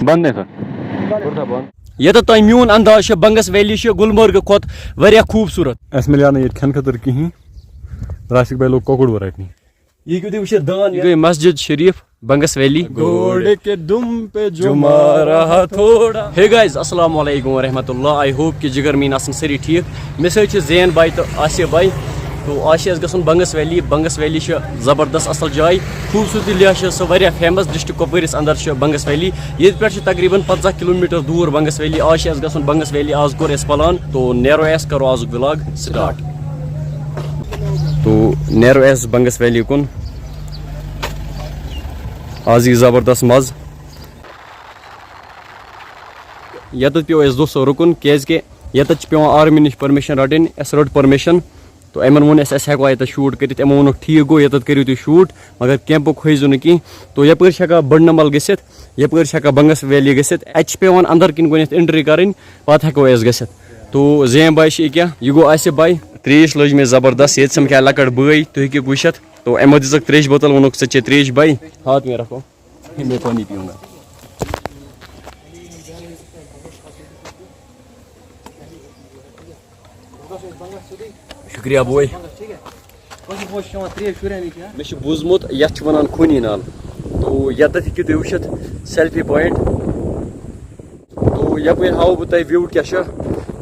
بند یہ تہ میون انداز بنگس ویلی گلمرگ کھت واریاہ خوبصورت. اس ملیو نا یہ کھین خاطر کہین راشک بھائی لوگ کۄکُر رٹنی. یہ کیوں وچھِ دان یہ گئی مسجد شریف بنگس ویلی. گھوڑے کے دم پہ جو مارا تھوڑا. ہے گائز السلام علیکم ورحمۃ اللہ. آئی ہوپ کہ جگر مین آسن سری ٹھیک. مے سۭتۍ چھِ زین بائی تو آصف بائی. تو آج چھِ اَسہِ گژھُن بنگس ویلی. بنگس ویلی چھِ زبردست اصل جاے. خوبصورتی لحاظ چھِ سۄ واریاہ فیمس. ڈسٹرک کۄپوٲرِس اندر چھِ بنگس ویلی. ییٚتہِ پٮ۪ٹھ چھِ تقریباً 15 کلومیٹر دوٗر بنگس ویلی. آج چھِ اَسہِ گژھُن بنگس ویلی. آز کوٚر اَسہِ پلان تو نیرو أسۍ کرو آزُک ولاگ سٹارٹ. تو نیرو أسۍ بنگس ویلی کُن. آز یی زبردست مزٕ. ییٚتٮ۪تھ پیوٚو اَسہِ دۄہ رُکُن کیٛازِکہِ ییٚتٮ۪تھ چھِ پیوان آرمی نِش پٔرمِشن رٹٕنۍ. اَسہِ رٔٹ پٔرمِشن. تو یِمن ووٚن اَسہِ أسۍ ہٮ۪کوا ییٚتٮ۪تھ شوٗٹ کٔرِتھ. یِمو ووٚنُکھ ٹھیٖک گوٚو ییٚتٮ۪تھ کٔرِو تُہۍ شوٗٹ مگر کیمپُک ہٲیزیو نہٕ کینٛہہ. تو یپٲرۍ چھِ ہٮ۪کان بٔڑنمل گٔژھِتھ. یپٲرۍ چھِ ہٮ۪کان بنگس ویلی گٔژھِتھ. اَتہِ چھِ پیوان اندر کِنۍ گۄڈنٮ۪تھ اٮ۪نٹری کَرٕنۍ پتہٕ ہٮ۪کو أسۍ گٔژھِتھ. تو زین باے چھِ ییٚکیٛاہ یہِ گوٚو آصف باے. ترٛیش لٔج مےٚ زبردست. ییٚتہِ سمکھے لۄکٕٹ بٲے تُہۍ ہیٚکِو وٕچھِتھ. تو یِمو دِژٕکھ ترٛیشہِ بوتل ووٚنُکھ ژٕ چے ترٛیش باے. ہاتھ میں رکھو میں پانی پیوں گا. شکریہ بوے. مےٚ چھُ بوٗزمُت یتھ چھِ ونان خوٗنی نال. تو ییٚتٮ۪تھ ہیٚکِو تُہۍ وٕچھِتھ سیلفی پویِنٹ. تو یپٲرۍ ہاوو بہٕ تۄہہِ وِو کیٛاہ چھُ.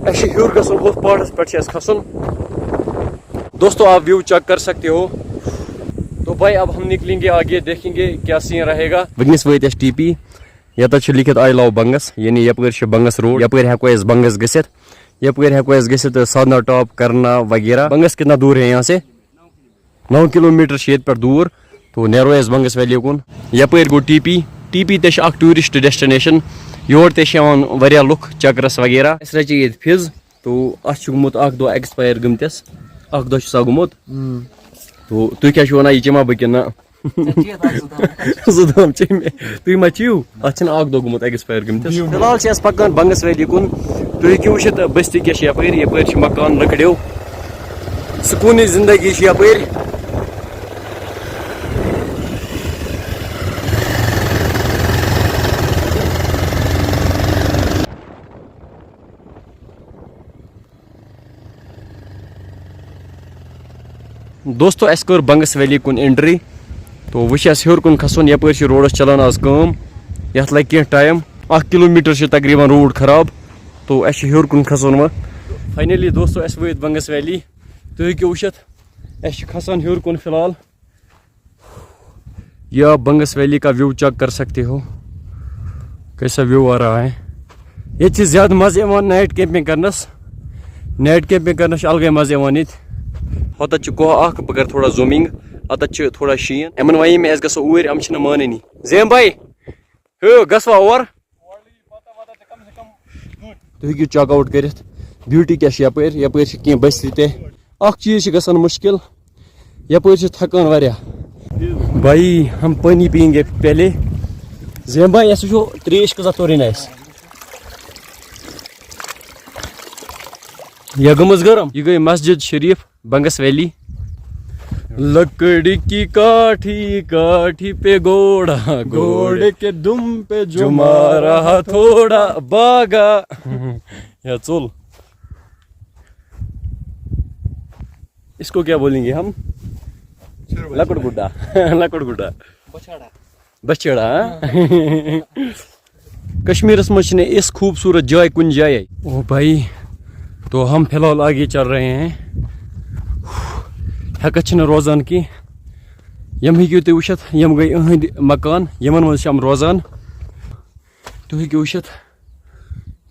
اَسہِ چھُ ہیوٚر گژھُن ہُتھ پہاڑس پٮ۪ٹھ چھُ اَسہِ کھسُن. دوستو آپ ویو چیک کر سکتے ہو. تو بھائی اب ہم نکلیں گے آگے دیکھیں گے کیا سین رہے گا. وٕنکٮ۪نس وٲتۍ أسۍ ٹی پی. ییٚتٮ۪تھ چھُ لیکھِتھ آی لو بنگس یعنی یپٲرۍ چھُ بنگس روڈ. یپٲرۍ ہٮ۪کو أسۍ بنگس گٔژھِتھ. یپٲرۍ ہٮ۪کو أسۍ گٔژھِتھ سادنا ٹاپ کرنا وغیرہ. بنگس کتنا دور ہے یہاں سے 9 کلومیٹر چھِ ییٚتہِ پٮ۪ٹھ دوٗر. تو نیرو أسۍ بنگس ویلی کُن. یپٲرۍ گوٚو ٹی پی. ٹی پی تہِ چھِ اکھ ٹوٗرِسٹ ڈیسٹِنیشن. یور تہِ چھِ یِوان واریاہ لُکھ چکرس وغیرہ. اَسہِ رچے ییٚتہِ فِز. تو اتھ چھُ گوٚمُت اکھ دۄہ ایٚکٕسپایر گٔمتِس. اکھ دۄہ چھُ سا گوٚمُت. تو تُہۍ کیٛاہ چھِو ونان یہِ چیٚما بہٕ کِنہٕ نہ 2 دام چے مےٚ. تُہۍ ما چیِو. اتھ چھُنہٕ اکھ دۄہ گوٚمُت ایٚکٕسپایر گٔمتِس. فِلحال چھِ أسۍ پکان بنگس ویلی کُن. تُہۍ ہیٚکِو وٕچھِتھ بٔستی کیٛاہ چھِ یپٲرۍ. یپٲرۍ چھِ مکان لٔکرِو. سکوٗنی زندگی چھِ یپٲرۍ. دوستو اَسہِ کٔر بنگس ویلی کُن اٮ۪نٹری. تو وۄنۍ چھِ اَسہِ ہیوٚر کُن کھسُن. یپٲرۍ چھِ روڈس چلان آز کٲم. یتھ لگہِ کینٛہہ ٹایم. 1 کلومیٹر چھِ تقریباً روڈ خراب. تو اَسہِ چھُ ہیوٚر کُن کھسُن وۄنۍ. فاینلی دوستو اَسہِ وٲتۍ بنگس ویلی. تُہۍ ہیٚکِو وٕچھِتھ اَسہِ چھِ کھسان ہیوٚر کُن فی الحال. یہ آپ بنگس ویلی کا ویو چیک کر سکتے ہو. کیسا ویو آ رہا ہے. ییٚتہِ چھِ زیادٕ مزٕ یِوان نایٹ کیمپِنگ کرنس. نایٹ کیمپِنگ کرنس چھُ الگٕے مزٕ یِوان ییٚتہِ. ہوتَتھ چھُ کوہ اکھ. بہٕ کرٕ تھوڑا زوٗمِنگ. اتَتھ چھُ تھوڑا شیٖن. یِمن وَنے مےٚ أسۍ گژھو اوٗرۍ. یِم چھِنہٕ مانٲنی. زین باے گژھوا اور. تُہۍ ہیٚکِو چیک آوُٹ کٔرِتھ بیوٗٹی کیٛاہ چھِ یپٲرۍ. یپٲرۍ چھِ کینٛہہ بٔستی تہِ. اکھ چیٖز چھُ گژھان مُشکِل. یپٲرۍ چھِ تھکان واریاہ. بھائی ہم پانی پئیں گے پہلے. زین بائی اَسہِ وٕچھو ترٛیش کۭژاہ تورٕنۍ آسہِ. یہ گٔمٕژ گرم. یہ گٔے مسجد شریف بنگس ویلی. لکڑی کی کاٹھی کاٹھی پہ گھوڑا گھوڑے کے دم پہ جو مارا تھوڑا باغا. یا چول. اس کو کیا بولیں گے ہم. لکڑ گڈا. لکڑ گڈا بچڑا. کشمیرس منٛز چھِنہٕ یِژھ خوٗبصوٗرت جاے کُنہِ جایے. او بھائی تو ہم فی الحال آگے چل رہے ہیں. ہیٚکتھ چھِنہٕ روزان کینٛہہ. یِم ہیٚکِو تُہۍ وٕچھِتھ یِم گٔے یِہٕنٛدۍ مکان. یِمن منٛز چھِ یِم روزان. تُہۍ ہیٚکِو وٕچھِتھ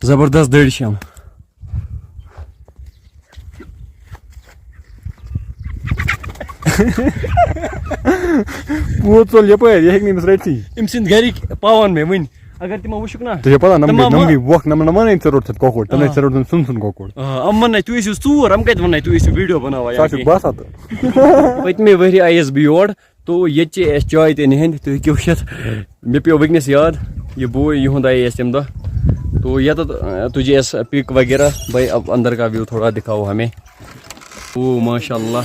زبردست دٔرۍ چھِ یِم. پوٗت ژوٚل یپٲرۍ. یہِ ہیٚکہِ نہٕ أمِس رٔٹتھٕے. أمۍ سٕنٛدۍ گرِکۍ پاوان مےٚ وٕنۍ. اگر تِمو وٕچھُکھ نا. تۄہہِ چھو پتہ نم گٔے وۄکھ. نمن ونے ژےٚ روٚٹتھ کۄکُر. تِمن ژےٚ روٚٹُن ژھُن کۄکُر. یِم وَنٕے تُہۍ ٲسِو ژوٗر. یِم کتہِ وَنٕے تُہۍ ٲسِو ویٖڈیو بناوان. سُہ چھُ باسان تہٕ. پٔتمہِ ؤری آیس بہٕ یور. تو ییٚتہِ چھِ اَسہِ چاے تہِ نِہٕنٛدۍ. تُہۍ ہیٚکِو وٕچھِتھ مےٚ پیوٚو وٕنکٮ۪نس یاد یہِ بوے یِہُنٛد آیے اَسہِ تَمہِ دۄہ. تو ییٚتٮ۪تھ تُجے اَسہِ پِک وغیرہ. بھائی اب اندر کا ویو تھوڑا دکھاؤ ہمیں. او ماشاء اللہ.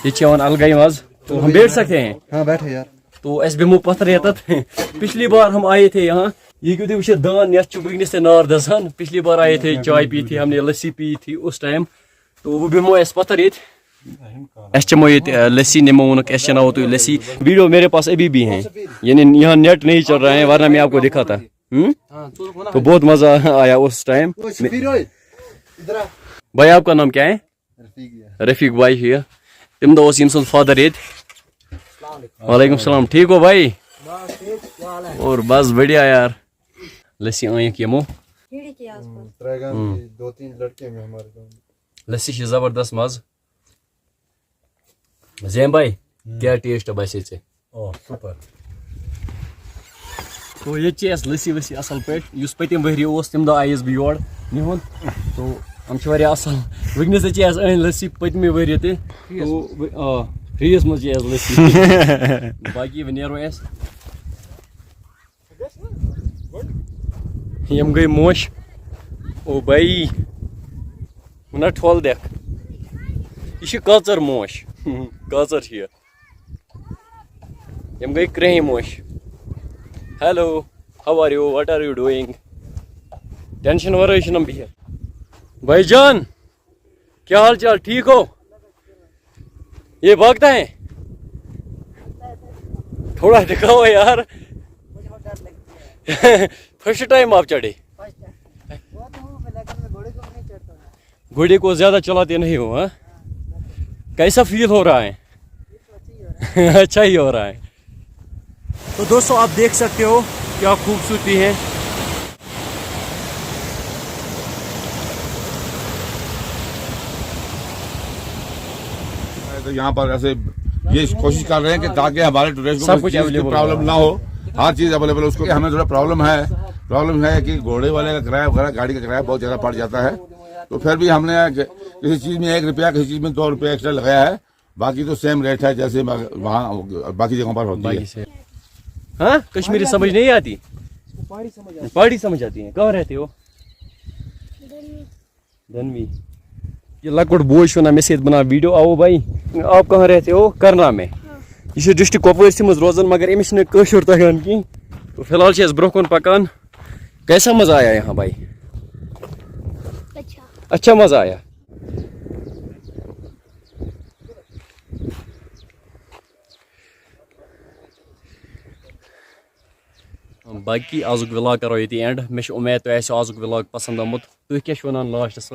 یہ چھِ یِوان الگٕے مزٕ. تو ہم بیٹھ سکتے ہیں. ہاں بیٹھے یار. تو اس بیمو پتھر یتت پچھلی بار ہم آئے تھے یہاں یہ کیوں تھے دان یت ونکس سے نار دزان پچھلی بار آئے تھے چائے پی تھی ہم نے لسی پی تھی اس ٹائم تو وہ بیمو اس پتھر یہ اس چمو یہ لسی نمو ونک اس چناؤ تو لسی ویڈیو میرے پاس ابھی بھی ہیں یعنی یہاں نیٹ نہیں چل رہا ہے ورنہ میں آپ کو دکھاتا تو بہت مزہ آیا اس ٹائم. بھائی آپ کا نام کیا ہے؟ رفیق بھائی ہے تم دہ یم سن فادر یہ. وعلیکم السلام ٹھیک ہو بھائی اور بس بڑھیا یار. لسی آئک یمو لسی زبردست مز. زین بھائی کیا ٹیسٹ باسے ژے؟ سپر. تو یہ لسی وسی اصل پہ اس پتم ؤری تم دہ آئیس بہ یور نہن تو ہم اصل ونکس این لسی پتمہ ؤری تہ فریس مز لسی باقی نیرو اس یم گئی موش او بھائی نا ٹھول دیکھ یہ کاژر موش کاژر یہ یم گئی کرہی موش. Hello how are you what are you doing tension ورائے چھم بہت. بھائی جان کیا حال چال ٹھیک ہو؟ یہ بھاگتا ہے تھوڑا دکھاؤ یار. فرسٹ ٹائم آپ چڑھے گھوڑے کو زیادہ چلاتے نہیں ہو ہاں؟ کیسا فیل ہو رہا ہے؟ اچھا ہی ہو رہا ہے. تو دوستو آپ دیکھ سکتے ہو کیا خوبصورتی ہے. تو یہاں پر ایسے یہ کوشش کر رہے ہیں کہ تاکہ ہمارے ٹورسٹ کو پرابلم نہ ہو ہر چیز اویلیبل. اس کو ہمیں تھوڑا پرابلم ہے کہ گھوڑے والے کا کرایہ وغیرہ گاڑی کا کرایہ بہت زیادہ پڑ جاتا ہے. تو پھر بھی ہم نے کسی چیز میں 1 روپیہ کسی چیز میں 2 روپے ایکسٹرا لگایا ہے. باقی تو سیم ریٹ ہے جیسے وہاں باقی جگہوں پر ہوتی ہے. ہاں کشمیری سمجھ نہیں آتی؟ پہاڑی سمجھ آتی ہیں. کہاں رہتے ہو؟ دنوی. یہ لکٹ بوے ونان مے سۭتۍ بنا ویڈیو. آو بھائی آپ کہاں رہتے ہو؟ کرنا میں. یہ ڈسٹرک کپوارس مز روزان مگر امس کشر تگان کی. تو فی الحال برو کن پکان. کیسا مزہ آیا یہاں بھائی؟ اچھا مزہ آیا. باقی آزک ولاگ کرو یہ اینڈ. مے امید تہ آسو آزک ولاگ پسند آمت. تھی کیا ونان لاسٹس؟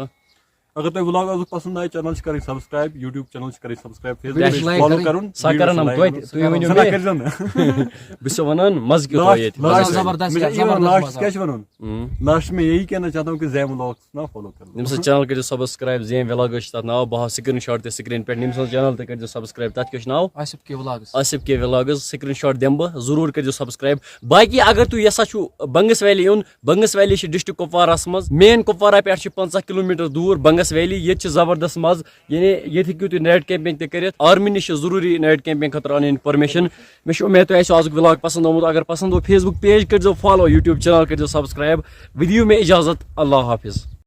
اگر تہ ولاگ آز پسند آئے چینل کریں سبسکرائب یوٹیوب چینل کریں سبسکرائب فیس بک فالو کرن سا کرن ہم بس ونان مز لاسٹ کیا ونن لاسٹ میں یہی کہنا چاہتا ہوں کہ زیم ولاگس نا فالو کرن. نمس چینل کرو سبسکرائب. زیم ولاگ تر ناو بہ سکرین شاٹ تہ سکرین پہ. نمس چینل تہ کرو سبسکرائب. تر کیا ناو؟ آصف کے ولاگز. سکرین شاٹ دم بہ ضرور کرو سبسکرائب. باقی اگر تھی یسا بنگس ویلی یون بنگس ویلی ڈسٹرک کپوارس مز مین کپوارہ پہ 50 کلومیٹر دور بنگس ویلی. یہ زبردست مز یعنی یہ ہیکو تھی نائٹ کیمپنگ تہ کرت. آرمی نش ضروری نائٹ کیمپنگ خاطر ان انفارمیشن. مے امید تہ آسو آزک ولاگ پسند آمت. اگر پسند ہو فیس بک پیج کرو فالو یوٹیوب چینل کرو سبسکرائب. ودیو میں اجازت. اللہ حافظ.